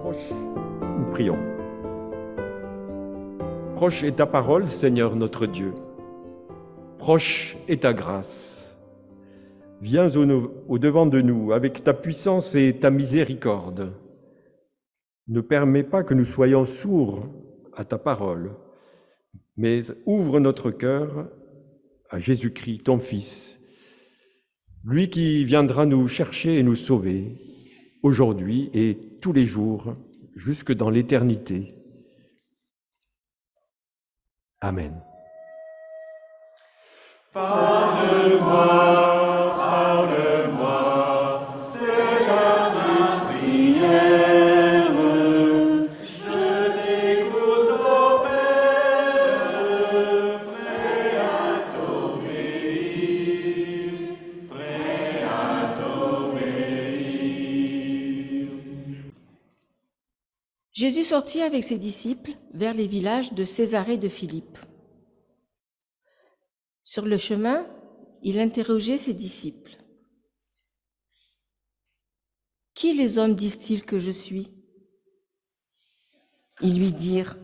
proche, nous prions. Proche est ta parole, Seigneur notre Dieu. Proche est ta grâce. Viens au-devant de nous avec ta puissance et ta miséricorde. Ne permets pas que nous soyons sourds à ta parole, mais ouvre notre cœur à Jésus-Christ, ton Fils, lui qui viendra nous chercher et nous sauver aujourd'hui et tous les jours, jusque dans l'éternité. Amen. Parle-moi, parle-moi, c'est l'heure de prière. Je t'écoute, ô Père, prêt à t'obéir, prêt à t'obéir. Jésus sortit avec ses disciples vers les villages de Césarée de Philippe. Sur le chemin, il interrogeait ses disciples. « Qui les hommes disent-ils que je suis ?» Ils lui dirent,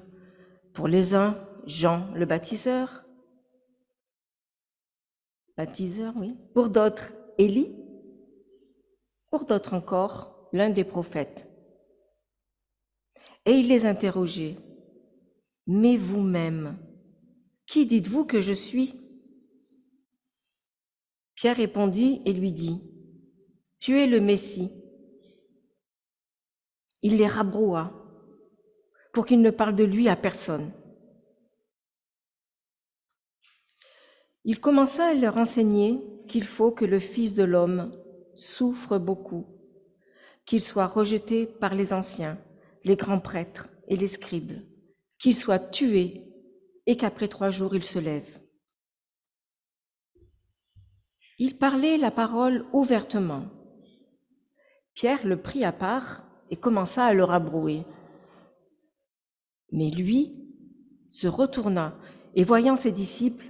pour les uns, Jean le baptiseur. Baptiseur, oui. Pour d'autres, Élie. Pour d'autres encore, l'un des prophètes. Et il les interrogeait. « Mais vous-même, qui dites-vous que je suis ?» Pierre répondit et lui dit, « Tu es le Messie. » Il les rabroua pour qu'ils ne parlent de lui à personne. Il commença à leur enseigner qu'il faut que le Fils de l'homme souffre beaucoup, qu'il soit rejeté par les anciens, les grands prêtres et les scribes, qu'il soit tué et qu'après 3 jours il se lève. Il parlait la parole ouvertement. Pierre le prit à part et commença à le rabrouer. Mais lui se retourna et voyant ses disciples,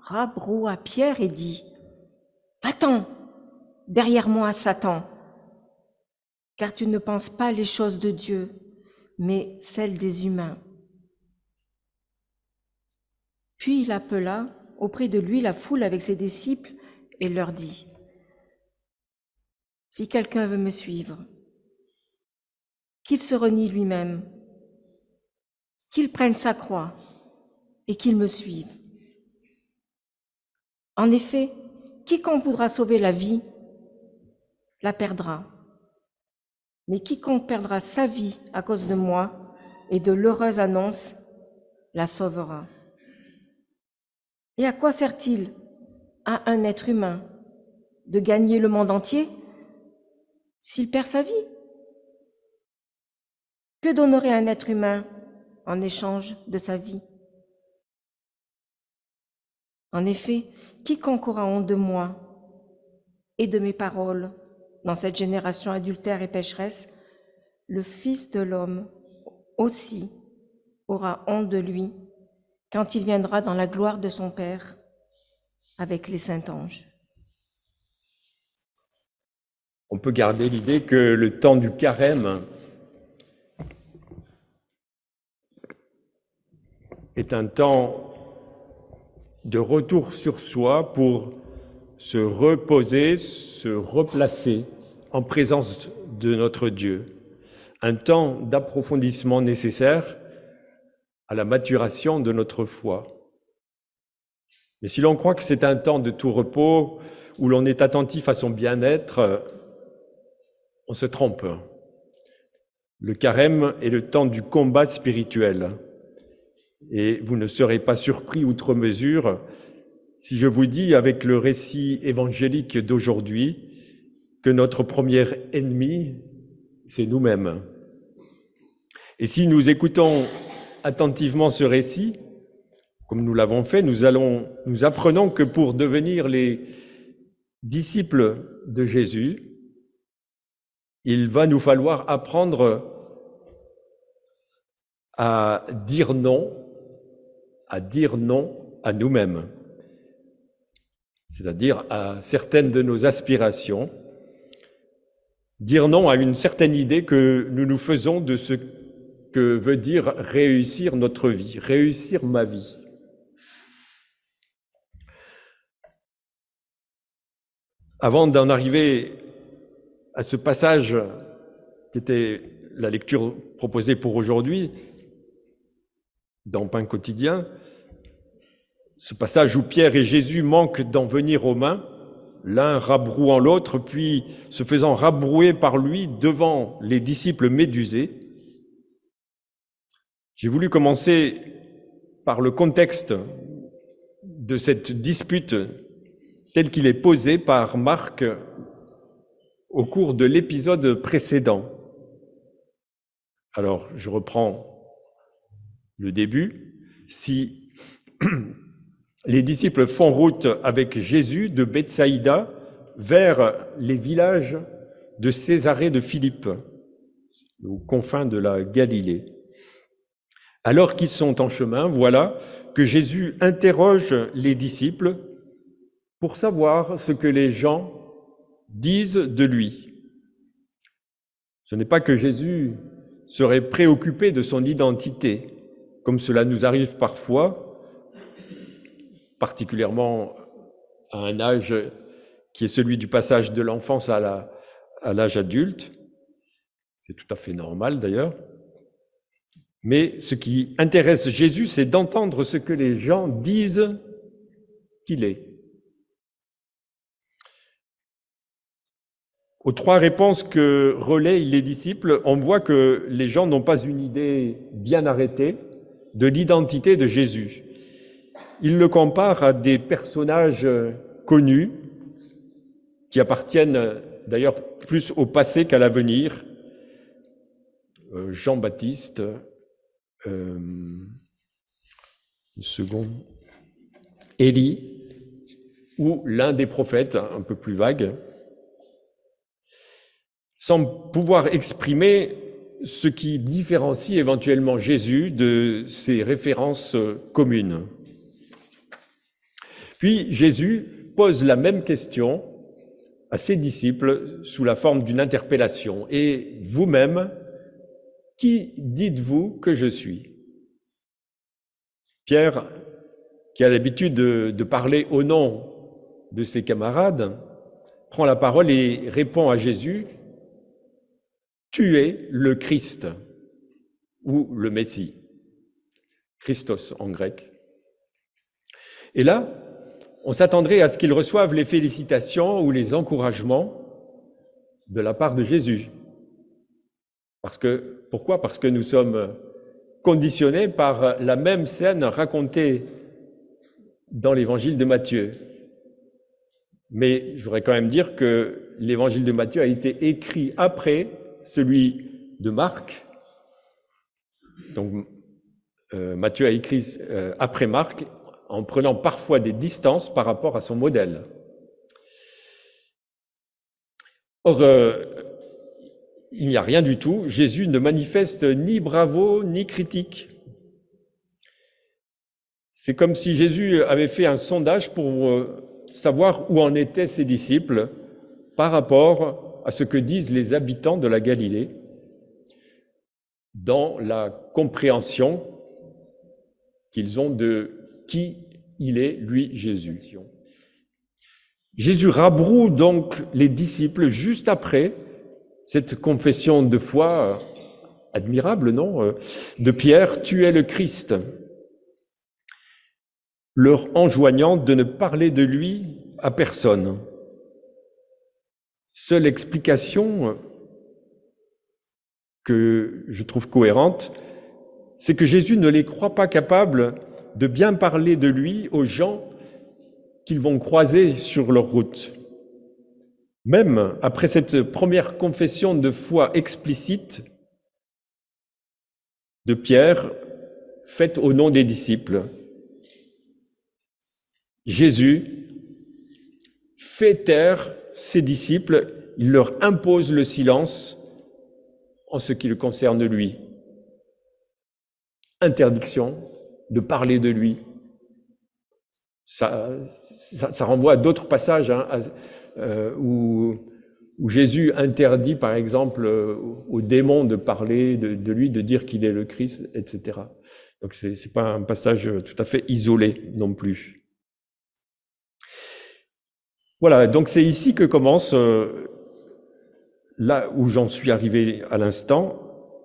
rabroua Pierre et dit « Va-t'en derrière moi, Satan, car tu ne penses pas les choses de Dieu, mais celles des humains. » Puis il appela auprès de lui la foule avec ses disciples et leur dit, « Si quelqu'un veut me suivre, qu'il se renie lui-même, qu'il prenne sa croix et qu'il me suive. En effet, quiconque voudra sauver la vie, la perdra. Mais quiconque perdra sa vie à cause de moi et de l'heureuse annonce, la sauvera. Et à quoi sert-il à un être humain de gagner le monde entier s'il perd sa vie? Que donnerait un être humain en échange de sa vie? En effet, quiconque aura honte de moi et de mes paroles dans cette génération adultère et pécheresse, le Fils de l'homme aussi aura honte de lui quand il viendra dans la gloire de son Père avec les saints anges. On peut garder l'idée que le temps du carême est un temps de retour sur soi pour se reposer, se replacer en présence de notre Dieu. Un temps d'approfondissement nécessaire à la maturation de notre foi. Mais si l'on croit que c'est un temps de tout repos, où l'on est attentif à son bien-être, on se trompe. Le carême est le temps du combat spirituel. Et vous ne serez pas surpris outre mesure si je vous dis, avec le récit évangélique d'aujourd'hui, que notre premier ennemi, c'est nous-mêmes. Et si nous écoutons attentivement ce récit, comme nous l'avons fait, nous apprenons que pour devenir les disciples de Jésus, il va nous falloir apprendre à dire non à nous-mêmes, c'est-à-dire à certaines de nos aspirations, dire non à une certaine idée que nous nous faisons de ce que veut dire réussir notre vie, réussir ma vie. Avant d'en arriver à ce passage qui était la lecture proposée pour aujourd'hui, dans Pain quotidien, ce passage où Pierre et Jésus manquent d'en venir aux mains, l'un rabrouant l'autre, puis se faisant rabrouer par lui devant les disciples médusés. J'ai voulu commencer par le contexte de cette dispute tel qu'il est posé par Marc au cours de l'épisode précédent. Alors, je reprends le début. Si les disciples font route avec Jésus de Bethsaïda vers les villages de Césarée de Philippe, aux confins de la Galilée. Alors qu'ils sont en chemin, voilà que Jésus interroge les disciples pour savoir ce que les gens disent de lui. Ce n'est pas que Jésus serait préoccupé de son identité, comme cela nous arrive parfois, particulièrement à un âge qui est celui du passage de l'enfance à l'âge adulte. C'est tout à fait normal d'ailleurs. Mais ce qui intéresse Jésus, c'est d'entendre ce que les gens disent qu'il est. Aux trois réponses que relaient les disciples, on voit que les gens n'ont pas une idée bien arrêtée de l'identité de Jésus. Ils le comparent à des personnages connus qui appartiennent d'ailleurs plus au passé qu'à l'avenir. Jean-Baptiste, une seconde, Élie, ou l'un des prophètes, un peu plus vague, sans pouvoir exprimer ce qui différencie éventuellement Jésus de ces références communes. Puis Jésus pose la même question à ses disciples sous la forme d'une interpellation. « Et vous-même, qui dites-vous que je suis ?» Pierre, qui a l'habitude de parler au nom de ses camarades, prend la parole et répond à Jésus: « Tu es le Christ » ou le Messie, Christos en grec. Et là, on s'attendrait à ce qu'ils reçoivent les félicitations ou les encouragements de la part de Jésus. Pourquoi ? Parce que nous sommes conditionnés par la même scène racontée dans l'évangile de Matthieu. Mais je voudrais quand même dire que l'évangile de Matthieu a été écrit après celui de Marc. Donc, Matthieu a écrit après Marc, en prenant parfois des distances par rapport à son modèle. Or, il n'y a rien du tout. Jésus ne manifeste ni bravo, ni critique. C'est comme si Jésus avait fait un sondage pour savoir où en étaient ses disciples par rapport à ce que disent les habitants de la Galilée dans la compréhension qu'ils ont de qui il est, lui, Jésus. Jésus rabroue donc les disciples juste après cette confession de foi admirable, non, de Pierre: « Tu es le Christ », leur enjoignant de ne parler de lui à personne. Seule explication que je trouve cohérente, c'est que Jésus ne les croit pas capables de bien parler de lui aux gens qu'ils vont croiser sur leur route. Même après cette première confession de foi explicite de Pierre, faite au nom des disciples, Jésus fait taire ses disciples, il leur impose le silence en ce qui le concerne lui. Interdiction de parler de lui. Ça renvoie à d'autres passages où où Jésus interdit, par exemple, aux démons de parler de lui, de dire qu'il est le Christ, etc. Donc, c'est pas un passage tout à fait isolé non plus. Voilà, donc c'est ici que commence, là où j'en suis arrivé à l'instant,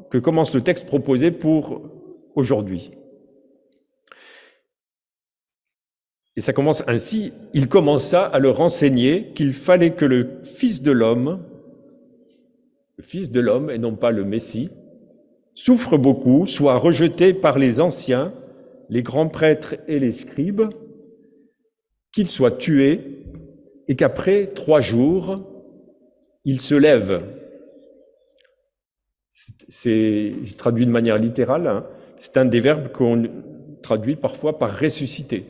que commence le texte proposé pour aujourd'hui. Et ça commence ainsi: il commença à leur enseigner qu'il fallait que le Fils de l'homme et non pas le Messie, souffre beaucoup, soit rejeté par les anciens, les grands prêtres et les scribes, qu'il soit tué et qu'après 3 jours, il se lève. C'est traduit de manière littérale, hein. C'est un des verbes qu'on traduit parfois par ressusciter.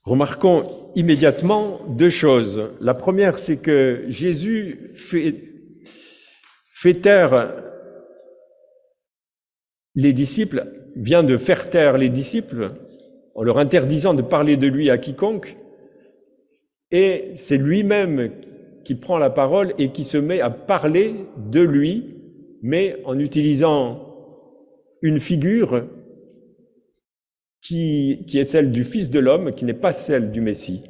Remarquons immédiatement 2 choses. La première, c'est que Jésus fait taire les disciples, vient de faire taire les disciples en leur interdisant de parler de lui à quiconque, et c'est lui-même qui prend la parole et qui se met à parler de lui, mais en utilisant une figure qui est celle du Fils de l'homme, qui n'est pas celle du Messie.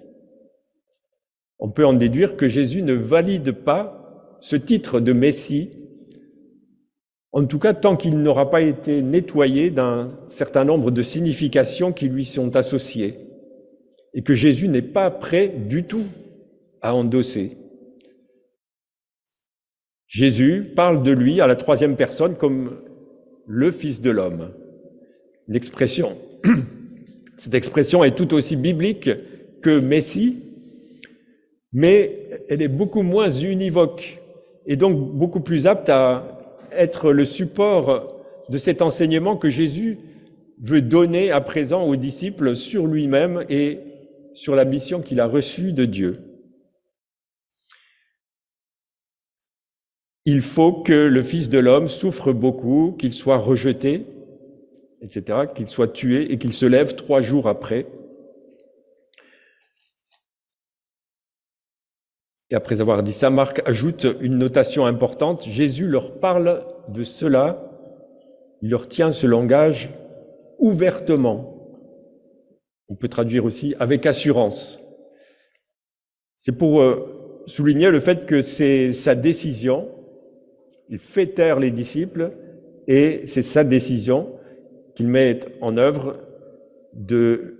On peut en déduire que Jésus ne valide pas ce titre de Messie, en tout cas tant qu'il n'aura pas été nettoyé d'un certain nombre de significations qui lui sont associées, et que Jésus n'est pas prêt du tout à endosser. Jésus parle de lui à la 3e personne comme le Fils de l'homme. Cette expression est tout aussi biblique que Messie, mais elle est beaucoup moins univoque et donc beaucoup plus apte à être le support de cet enseignement que Jésus veut donner à présent aux disciples sur lui-même et sur la mission qu'il a reçue de Dieu. Il faut que le Fils de l'homme souffre beaucoup, qu'il soit rejeté, etc., qu'il soit tué et qu'il se lève 3 jours après. Et après avoir dit ça, Marc ajoute une notation importante. Jésus leur parle de cela, il leur tient ce langage ouvertement. On peut traduire aussi avec assurance. C'est pour souligner le fait que c'est sa décision. Il fait taire les disciples et c'est sa décision qu'il met en œuvre de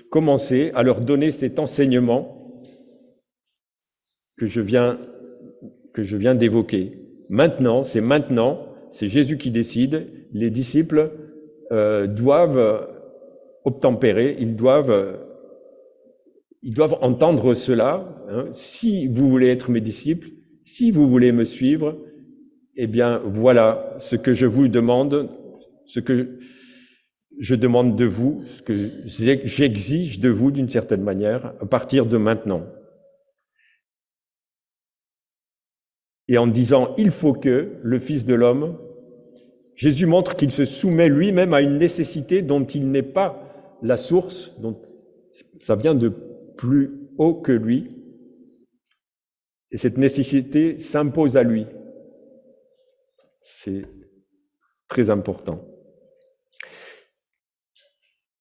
commencer à leur donner cet enseignement que je viens d'évoquer. Maintenant, c'est Jésus qui décide, les disciples doivent obtempérer, ils doivent entendre cela. Hein. Si vous voulez être mes disciples, si vous voulez me suivre, eh bien voilà ce que je vous demande, ce que je demande de vous, ce que j'exige de vous d'une certaine manière à partir de maintenant. Et en disant « il faut que » le Fils de l'homme, Jésus montre qu'il se soumet lui-même à une nécessité dont il n'est pas la source, dont ça vient de plus haut que lui. Et cette nécessité s'impose à lui. C'est très important.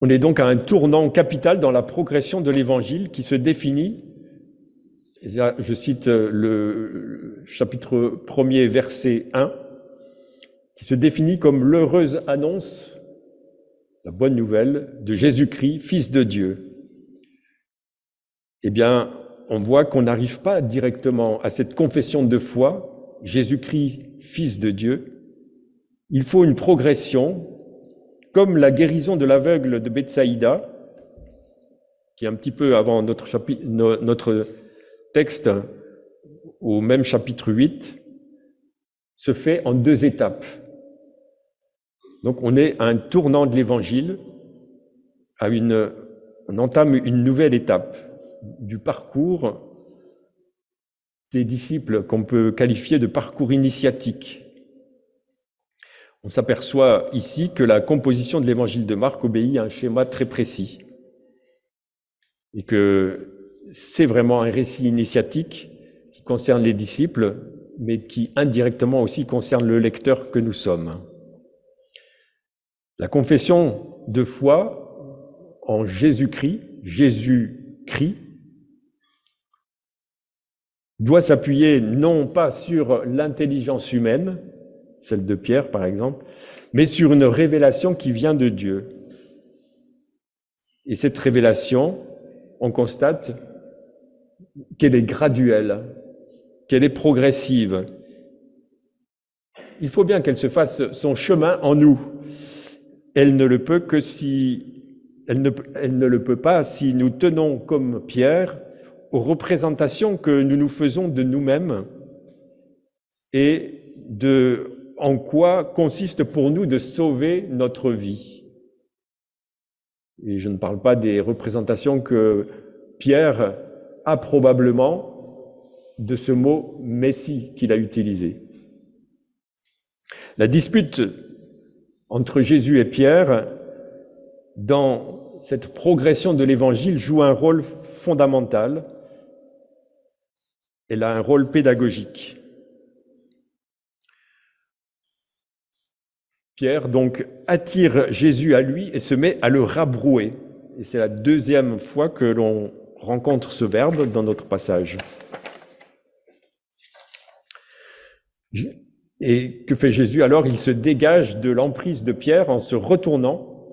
On est donc à un tournant capital dans la progression de l'Évangile qui se définit, et là, je cite le chapitre 1er, verset 1, qui se définit comme l'heureuse annonce, la bonne nouvelle de Jésus-Christ, Fils de Dieu. Eh bien, on voit qu'on n'arrive pas directement à cette confession de foi, Jésus-Christ, Fils de Dieu. Il faut une progression, comme la guérison de l'aveugle de Bethsaïda, qui est un petit peu avant notre texte, au même chapitre 8, se fait en 2 étapes. Donc on est à un tournant de l'Évangile, on entame une nouvelle étape du parcours des disciples qu'on peut qualifier de parcours initiatique. On s'aperçoit ici que la composition de l'Évangile de Marc obéit à un schéma très précis et que c'est vraiment un récit initiatique qui concerne les disciples, mais qui indirectement aussi concerne le lecteur que nous sommes. La confession de foi en Jésus-Christ, doit s'appuyer non pas sur l'intelligence humaine, celle de Pierre par exemple, mais sur une révélation qui vient de Dieu. Et cette révélation, on constate qu'elle est graduelle, qu'elle est progressive. Il faut bien qu'elle se fasse son chemin en nous. Elle ne le peut pas si nous tenons comme Pierre aux représentations que nous nous faisons de nous-mêmes et de en quoi consiste pour nous de sauver notre vie. Et je ne parle pas des représentations que Pierre a probablement de ce mot « Messie » qu'il a utilisé. La dispute entre Jésus et Pierre, dans cette progression de l'Évangile, joue un rôle fondamental. Elle a un rôle pédagogique. Pierre, donc, attire Jésus à lui et se met à le rabrouer. Et c'est la deuxième fois que l'on rencontre ce verbe dans notre passage. Et que fait Jésus alors? Il se dégage de l'emprise de Pierre en se retournant.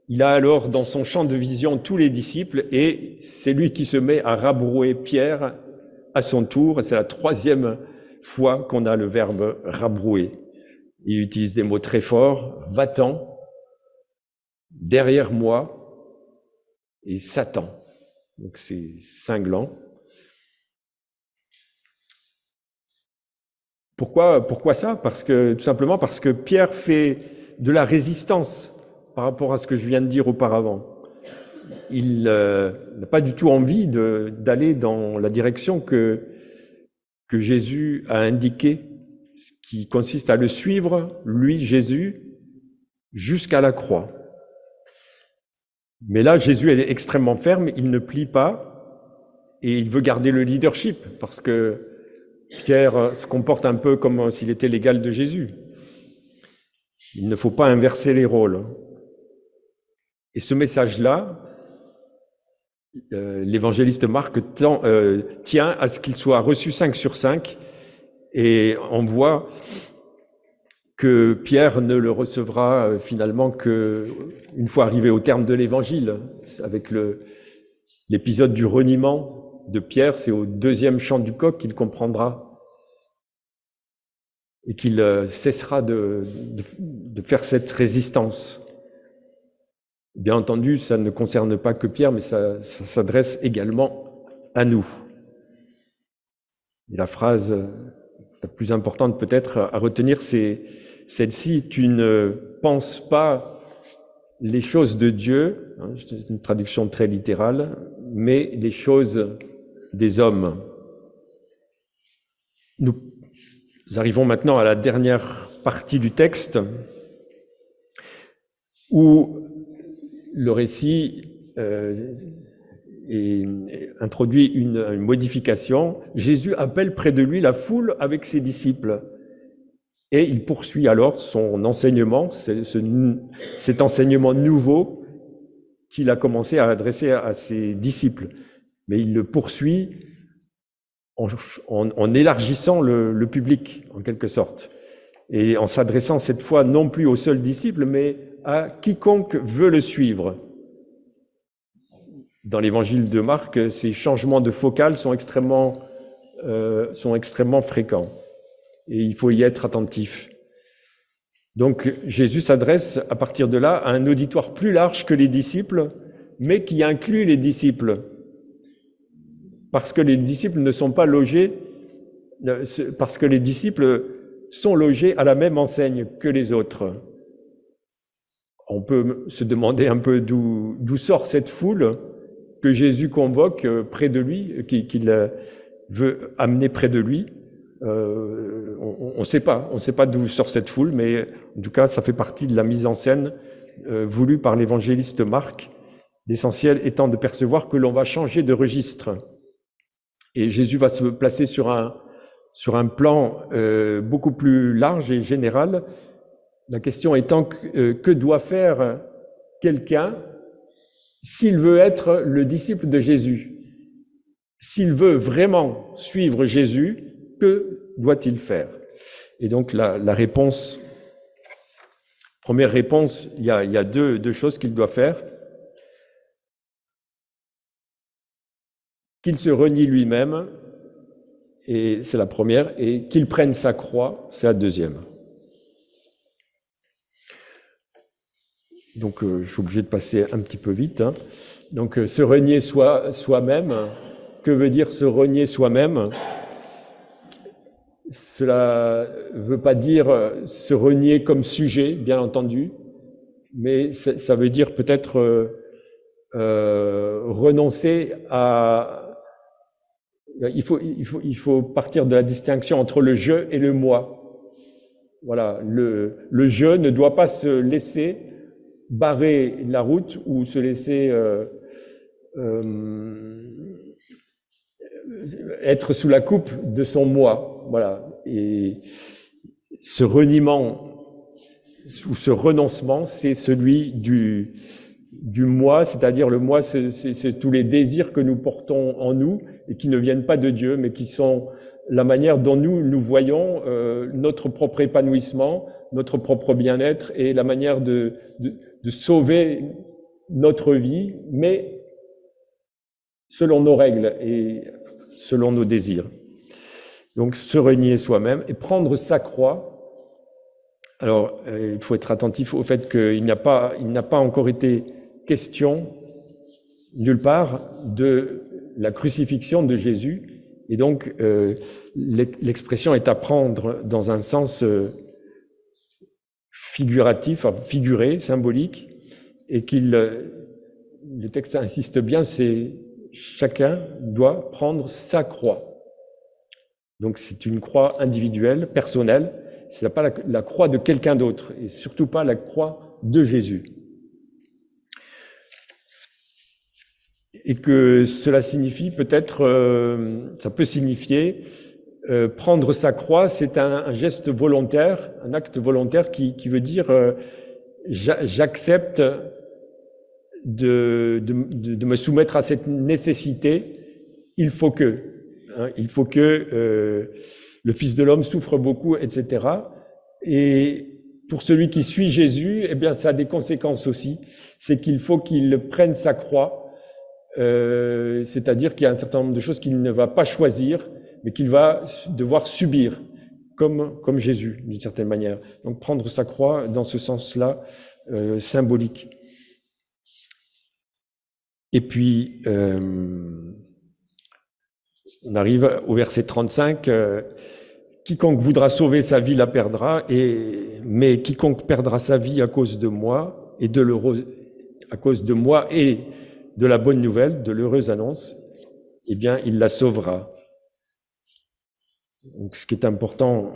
Il a alors dans son champ de vision tous les disciples et c'est lui qui se met à rabrouer Pierre à son tour. C'est la troisième fois qu'on a le verbe rabrouer. Il utilise des mots très forts, va-t'en, derrière moi et Satan. Donc c'est cinglant. Pourquoi ça? Tout simplement parce que Pierre fait de la résistance par rapport à ce que je viens de dire auparavant. Il n'a pas du tout envie d'aller dans la direction que Jésus a indiquée, ce qui consiste à le suivre, lui, Jésus, jusqu'à la croix. Mais là, Jésus est extrêmement ferme, il ne plie pas et il veut garder le leadership parce que Pierre se comporte un peu comme s'il était l'égal de Jésus. Il ne faut pas inverser les rôles. Et ce message-là, l'évangéliste Marc tient à ce qu'il soit reçu 5 sur 5, et on voit que Pierre ne le recevra finalement qu'une fois arrivé au terme de l'évangile, avec l'épisode du reniement de Pierre, c'est au deuxième chant du coq qu'il comprendra et qu'il cessera de faire cette résistance. Bien entendu, ça ne concerne pas que Pierre, mais ça s'adresse également à nous. Et la phrase la plus importante peut-être à retenir, c'est celle-ci: tu ne penses pas les choses de Dieu, c'est une traduction très littérale, mais les choses des hommes. Nous arrivons maintenant à la dernière partie du texte où le récit introduit une modification. Jésus appelle près de lui la foule avec ses disciples et il poursuit alors son enseignement, cet enseignement nouveau qu'il a commencé à adresser à ses disciples. Mais il le poursuit en élargissant le public, en quelque sorte, et en s'adressant cette fois non plus aux seuls disciples, mais à quiconque veut le suivre. Dans l'évangile de Marc, ces changements de focale sont extrêmement fréquents, et il faut y être attentif. Donc Jésus s'adresse à partir de là à un auditoire plus large que les disciples, mais qui inclut les disciples. Parce que les disciples ne sont pas logés, parce que les disciples sont logés à la même enseigne que les autres. On peut se demander un peu d'où sort cette foule que Jésus convoque près de lui, qu'il veut amener près de lui. On ne sait pas d'où sort cette foule, mais en tout cas, ça fait partie de la mise en scène voulue par l'évangéliste Marc, l'essentiel étant de percevoir que l'on va changer de registre. Et Jésus va se placer sur un plan beaucoup plus large et général. La question étant que doit faire quelqu'un s'il veut être le disciple de Jésus? S'il veut vraiment suivre Jésus, que doit-il faire? Et donc la réponse, première réponse, il y a deux choses qu'il doit faire. Qu'il se renie lui-même, et c'est la première, et qu'il prenne sa croix, c'est la deuxième. Donc je suis obligé de passer un petit peu vite. Hein. Donc se renier soi-même, que veut dire se renier soi-même? Cela ne veut pas dire se renier comme sujet, bien entendu, mais ça veut dire peut-être renoncer à... Il faut partir de la distinction entre le je et le moi. Voilà, le je ne doit pas se laisser barrer la route ou se laisser être sous la coupe de son moi. Voilà. Et ce reniement ou ce renoncement, c'est celui du moi, c'est-à-dire le moi, c'est tous les désirs que nous portons en nous et qui ne viennent pas de Dieu, mais qui sont la manière dont nous voyons notre propre épanouissement, notre propre bien-être et la manière de sauver notre vie, mais selon nos règles et selon nos désirs. Donc se renier soi-même et prendre sa croix. Alors, il faut être attentif au fait qu'il n'a pas encore été question, nulle part, de la crucifixion de Jésus. Et donc, l'expression est à prendre dans un sens figuratif, figuré, symbolique, et le texte insiste bien, c'est chacun doit prendre sa croix. Donc, c'est une croix individuelle, personnelle. Ce n'est pas la croix de quelqu'un d'autre, et surtout pas la croix de Jésus. Et que cela signifie peut-être, ça peut signifier, prendre sa croix, c'est un geste volontaire, un acte volontaire qui veut dire j'accepte de me soumettre à cette nécessité, il faut que le Fils de l'homme souffre beaucoup, etc. Et pour celui qui suit Jésus, eh bien, ça a des conséquences aussi, c'est qu'il faut qu'il prenne sa croix, c'est-à-dire qu'il y a un certain nombre de choses qu'il ne va pas choisir, mais qu'il va devoir subir, comme Jésus, d'une certaine manière. Donc prendre sa croix dans ce sens-là, symbolique. Et puis, on arrive au verset 35, quiconque voudra sauver sa vie la perdra, mais quiconque perdra sa vie à cause de moi et à cause de moi et de la bonne nouvelle, de l'heureuse annonce, eh bien, il la sauvera. Donc, ce qui est important,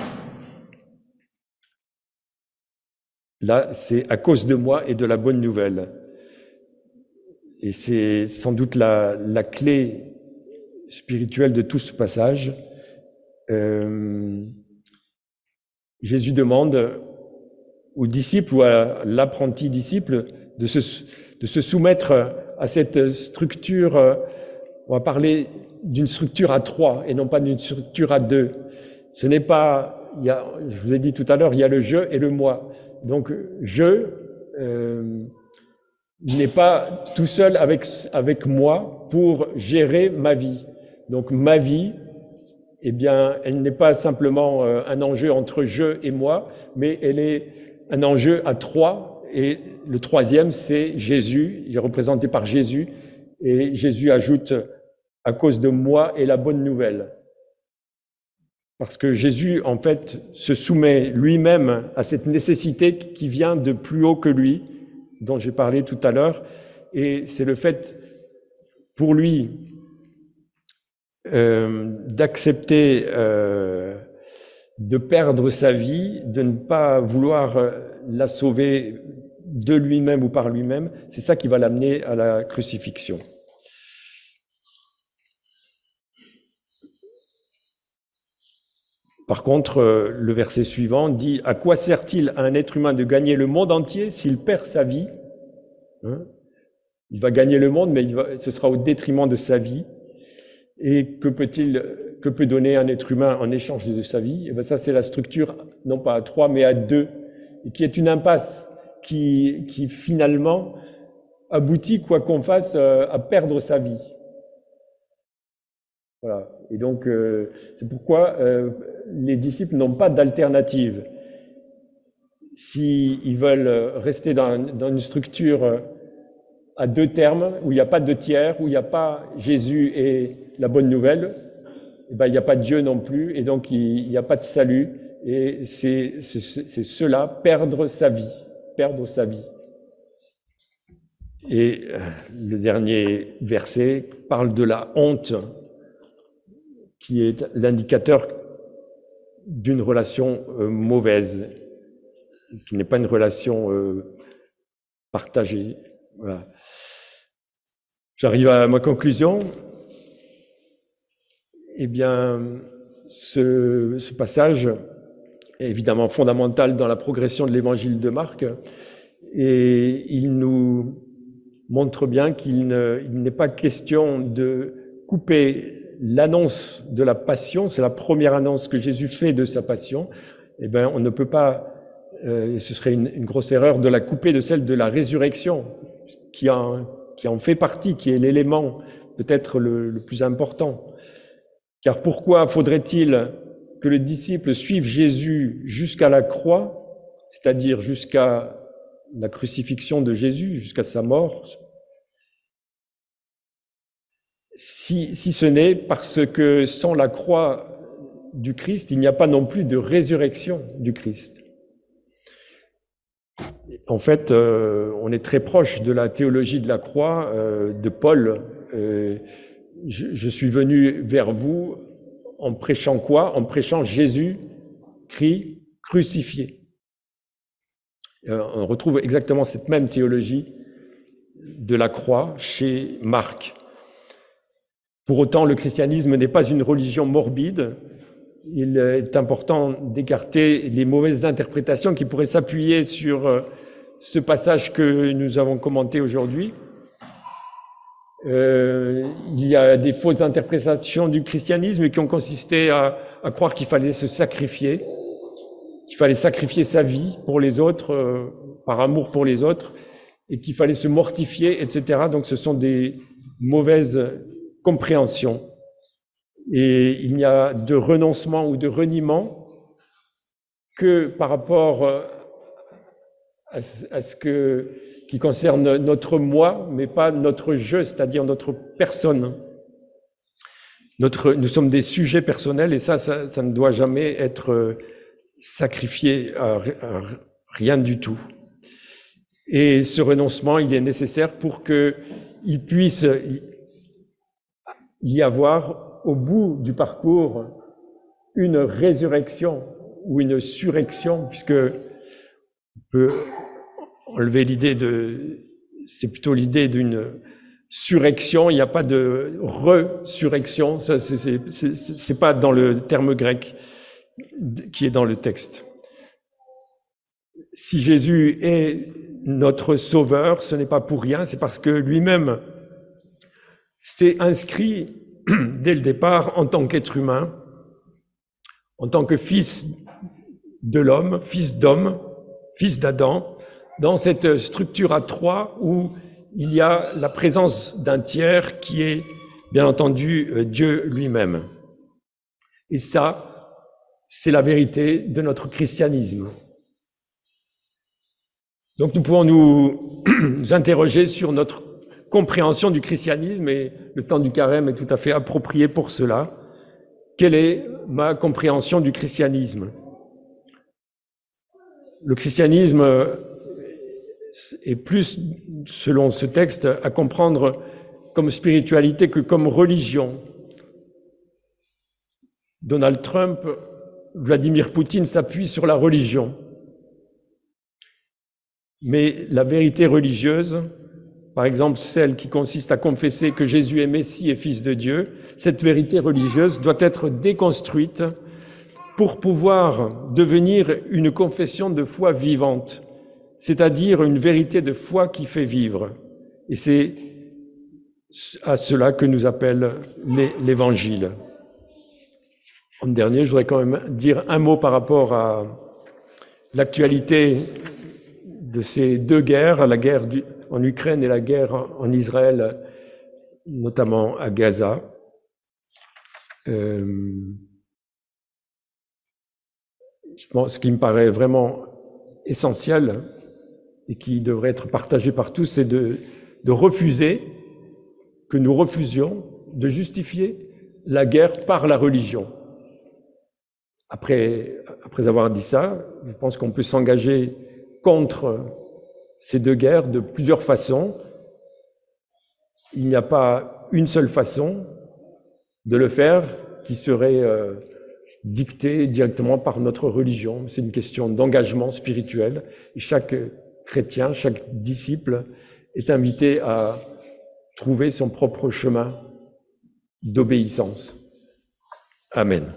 là, c'est à cause de moi et de la bonne nouvelle. Et c'est sans doute la clé spirituelle de tout ce passage. Jésus demande aux disciples ou à l'apprenti disciple de se soumettre à cette structure, on va parler d'une structure à 3 et non pas d'une structure à 2. Ce n'est pas, je vous ai dit tout à l'heure, il y a le je et le moi. Donc je n'est pas tout seul avec moi pour gérer ma vie. Donc ma vie, eh bien, elle n'est pas simplement un enjeu entre je et moi, mais elle est un enjeu à 3. Et le troisième, c'est Jésus, il est représenté par Jésus, et Jésus ajoute à cause de moi et la bonne nouvelle. Parce que Jésus, en fait, se soumet lui-même à cette nécessité qui vient de plus haut que lui, dont j'ai parlé tout à l'heure, et c'est le fait pour lui d'accepter de perdre sa vie, de ne pas vouloir la sauver de lui-même ou par lui-même, c'est ça qui va l'amener à la crucifixion. Par contre, le verset suivant dit « À quoi sert-il à un être humain de gagner le monde entier s'il perd sa vie ?» Il va gagner le monde, mais ce sera au détriment de sa vie. Et que peut donner un être humain en échange de sa vie? Et bien ça, c'est la structure, non pas à 3, mais à 2, et qui est une impasse qui finalement aboutit, quoi qu'on fasse, à perdre sa vie. Voilà. Et donc, c'est pourquoi les disciples n'ont pas d'alternative. S'ils veulent rester dans une structure à 2 termes, où il n'y a pas de tiers, où il n'y a pas Jésus et la bonne nouvelle, eh ben, il n'y a pas Dieu non plus, et donc il n'y a pas de salut. Et c'est cela, perdre sa vie. Perdre sa vie. Et le dernier verset parle de la honte, qui est l'indicateur d'une relation mauvaise, qui n'est pas une relation partagée. Voilà. J'arrive à ma conclusion. Eh bien, ce passage est évidemment fondamental dans la progression de l'évangile de Marc, et il nous montre bien qu'il n'est pas question de couper l'annonce de la passion. C'est la première annonce que Jésus fait de sa passion. Eh bien, on ne peut pas, et ce serait une grosse erreur, de la couper de celle de la résurrection, qui en fait partie, qui est l'élément peut-être le plus important. Car pourquoi faudrait-il que les disciples suivent Jésus jusqu'à la croix, c'est-à-dire jusqu'à la crucifixion de Jésus, jusqu'à sa mort, si ce n'est parce que sans la croix du Christ, il n'y a pas non plus de résurrection du Christ. En fait, on est très proche de la théologie de la croix de Paul. Je suis venu vers vous en prêchant quoi? En prêchant Jésus-Christ crucifié. On retrouve exactement cette même théologie de la croix chez Marc. Pour autant, le christianisme n'est pas une religion morbide. Il est important d'écarter les mauvaises interprétations qui pourraient s'appuyer sur ce passage que nous avons commenté aujourd'hui. Il y a des fausses interprétations du christianisme qui ont consisté à croire qu'il fallait se sacrifier, qu'il fallait sacrifier sa vie pour les autres, par amour pour les autres, et qu'il fallait se mortifier, etc. Donc ce sont des mauvaises compréhensions. Et il n'y a de renoncement ou de reniement que par rapport à ce qui concerne notre moi, mais pas notre je, c'est-à-dire notre personne. Nous sommes des sujets personnels, et ça ne doit jamais être sacrifié à rien du tout. Et ce renoncement, il est nécessaire pour qu'il puisse y avoir au bout du parcours une résurrection ou une surrection, puisque on peut enlever c'est plutôt l'idée d'une surrection. Il n'y a pas de resurrection. Ça, c'est pas dans le terme grec qui est dans le texte. Si Jésus est notre sauveur, ce n'est pas pour rien, c'est parce que lui-même s'est inscrit dès le départ en tant qu'être humain, en tant que fils de l'homme, fils d'homme, fils d'Adam, dans cette structure à 3 où il y a la présence d'un tiers qui est, bien entendu, Dieu lui-même. Et ça, c'est la vérité de notre christianisme. Donc nous pouvons nous interroger sur notre compréhension du christianisme, et le temps du carême est tout à fait approprié pour cela. Quelle est ma compréhension du christianisme? Le christianisme est plus, selon ce texte, à comprendre comme spiritualité que comme religion. Donald Trump, Vladimir Poutine s'appuient sur la religion. Mais la vérité religieuse, par exemple celle qui consiste à confesser que Jésus est Messie et Fils de Dieu, cette vérité religieuse doit être déconstruite pour pouvoir devenir une confession de foi vivante, c'est-à-dire une vérité de foi qui fait vivre. Et c'est à cela que nous appelle l'Évangile. En dernier, je voudrais quand même dire un mot par rapport à l'actualité de ces deux guerres, la guerre en Ukraine et la guerre en Israël, notamment à Gaza. Je pense ce qui me paraît vraiment essentiel et qui devrait être partagé par tous, c'est de refuser, que nous refusions de justifier la guerre par la religion. Après avoir dit ça, je pense qu'on peut s'engager contre ces deux guerres de plusieurs façons. Il n'y a pas une seule façon de le faire qui serait dictée directement par notre religion. C'est une question d'engagement spirituel. Et chaque chrétien, chaque disciple est invité à trouver son propre chemin d'obéissance. Amen.